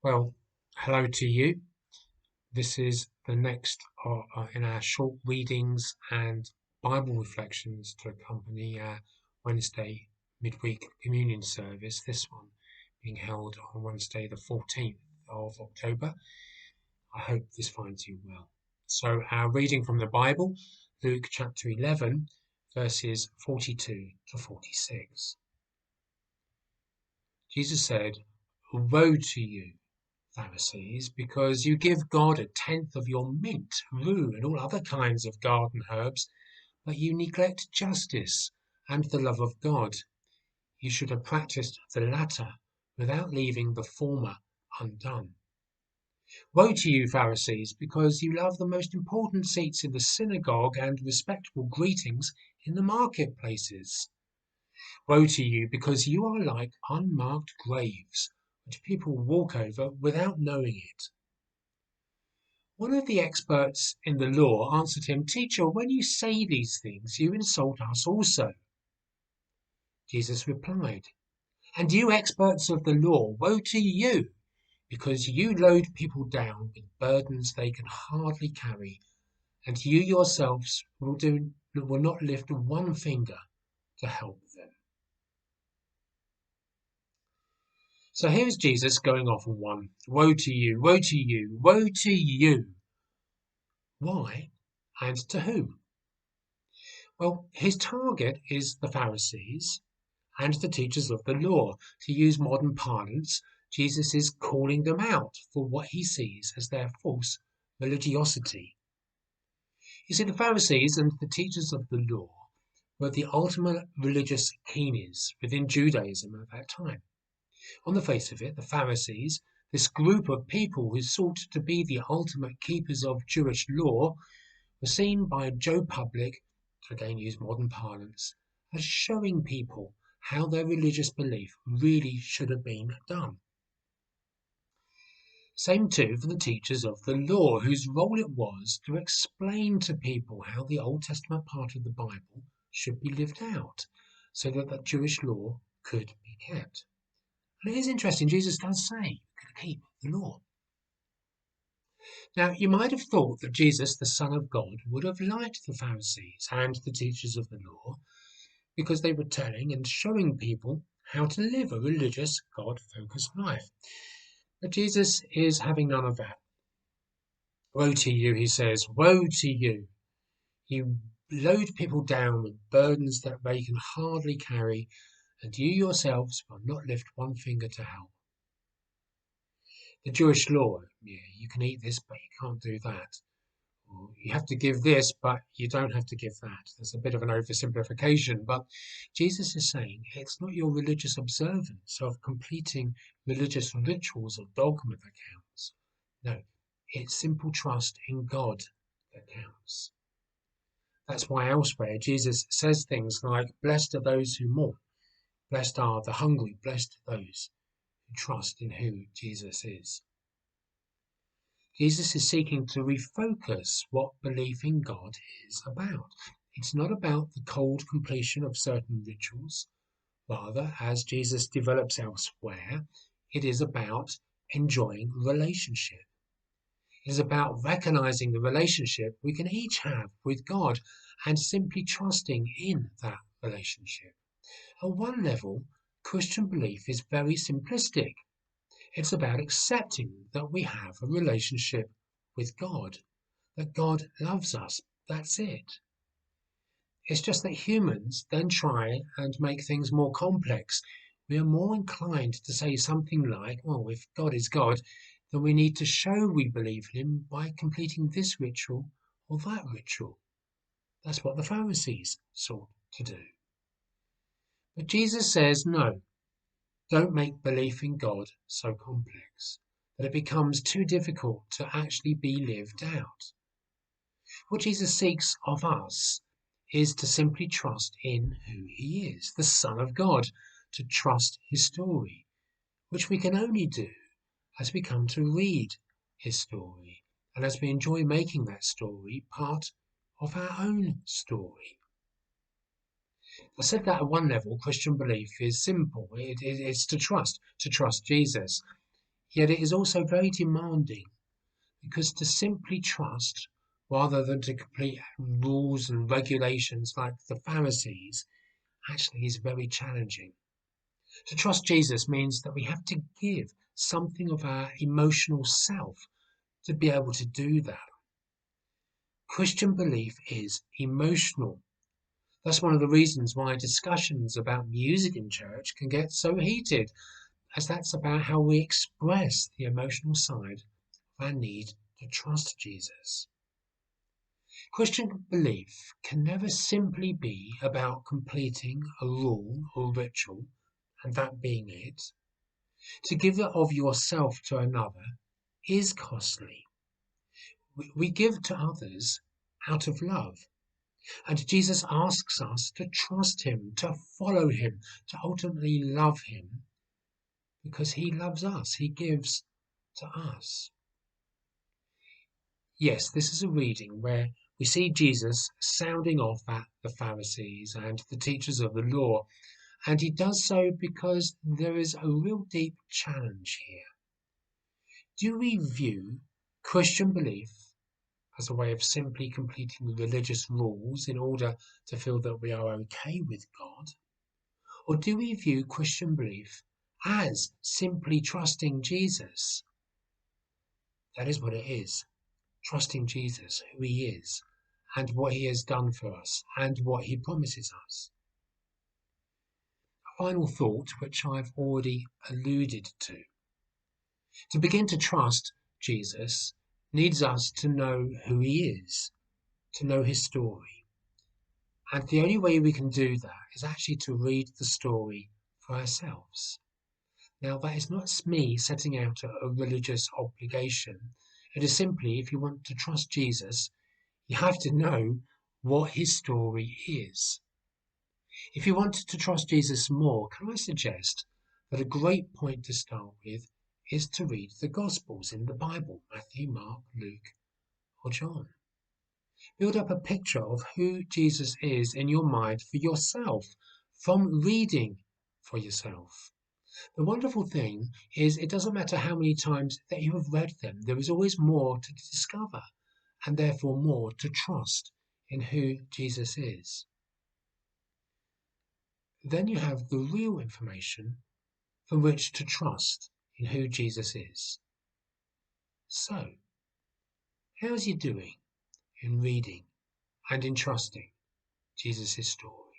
Well, hello to you. This is the next in our short readings and Bible reflections to accompany our Wednesday midweek communion service. This one being held on Wednesday, the 14th of October. I hope this finds you well. So, our reading from the Bible, Luke chapter 11, verses 42 to 46. Jesus said, "Woe to you, Pharisees, because you give God a tenth of your mint, rue, and all other kinds of garden herbs, but you neglect justice and the love of God. You should have practiced the latter without leaving the former undone. Woe to you, Pharisees, because you love the most important seats in the synagogue and respectful greetings in the marketplaces. Woe to you, because you are like unmarked graves, which people walk over without knowing it." One of the experts in the law answered him, "Teacher, when you say these things, you insult us also." Jesus replied, "And you experts of the law, woe to you, because you load people down with burdens they can hardly carry, and you yourselves will not lift one finger to help them." So here's Jesus going off on one. Woe to you, woe to you, woe to you. Why and to whom? Well, his target is the Pharisees and the teachers of the law. To use modern parlance, Jesus is calling them out for what he sees as their false religiosity. You see, the Pharisees and the teachers of the law were the ultimate religious keeners within Judaism at that time. On the face of it, the Pharisees, this group of people who sought to be the ultimate keepers of Jewish law, were seen by Joe Public, to again use modern parlance, as showing people how their religious belief really should have been done. Same too for the teachers of the law, whose role it was to explain to people how the Old Testament part of the Bible should be lived out, so that the Jewish law could be kept. And it is interesting, Jesus does say, "You could keep the law." Now, you might have thought that Jesus, the Son of God, would have liked the Pharisees and the teachers of the law because they were telling and showing people how to live a religious, God-focused life. But Jesus is having none of that. Woe to you, he says, woe to you. You load people down with burdens that they can hardly carry, and you yourselves will not lift one finger to help. The Jewish law, you can eat this, but you can't do that. Or you have to give this, but you don't have to give that. There's a bit of an oversimplification, but Jesus is saying it's not your religious observance of completing religious rituals or dogma that counts. No, it's simple trust in God that counts. That's why elsewhere Jesus says things like, "Blessed are those who mourn, blessed are the hungry, blessed are those who trust in who Jesus is." Jesus is seeking to refocus what belief in God is about. It's not about the cold completion of certain rituals. Rather, as Jesus develops elsewhere, it is about enjoying relationship. It is about recognizing the relationship we can each have with God and simply trusting in that relationship. At one level, Christian belief is very simplistic. It's about accepting that we have a relationship with God, that God loves us. That's it. It's just that humans then try and make things more complex. We are more inclined to say something like, well, if God is God, then we need to show we believe in him by completing this ritual or that ritual. That's what the Pharisees sought to do. But Jesus says, no, don't make belief in God so complex that it becomes too difficult to actually be lived out. What Jesus seeks of us is to simply trust in who he is, the Son of God, to trust his story, which we can only do as we come to read his story and as we enjoy making that story part of our own story. I said that at one level, Christian belief is simple. It's to trust Jesus. Yet it is also very demanding, because to simply trust rather than to complete rules and regulations like the Pharisees actually is very challenging. To trust Jesus means that we have to give something of our emotional self to be able to do that. Christian belief is emotional. That's one of the reasons why discussions about music in church can get so heated, as that's about how we express the emotional side of our need to trust Jesus. Christian belief can never simply be about completing a rule or ritual, and that being it. To give of yourself to another is costly. We give to others out of love. And Jesus asks us to trust him, to follow him, to ultimately love him, because he loves us. He gives to us. Yes, this is a reading where we see Jesus sounding off at the Pharisees and the teachers of the law, and he does so because there is a real deep challenge here. Do we view Christian belief as a way of simply completing religious rules in order to feel that we are okay with God? Or do we view Christian belief as simply trusting Jesus? That is what it is. Trusting Jesus, who he is, and what he has done for us, and what he promises us. A final thought, which I've already alluded to. To begin to trust Jesus needs us to know who he is, to know his story. And the only way we can do that is actually to read the story for ourselves. Now, that is not me setting out a religious obligation. It is simply, if you want to trust Jesus, you have to know what his story is. If you want to trust Jesus more, can I suggest that a great point to start with is to read the Gospels in the Bible, Matthew, Mark, Luke, or John. Build up a picture of who Jesus is in your mind for yourself from reading for yourself. The wonderful thing is it doesn't matter how many times that you have read them, there is always more to discover and therefore more to trust in who Jesus is. Then you have the real information from which to trust in who Jesus is. So, how's you doing in reading and in trusting Jesus' story?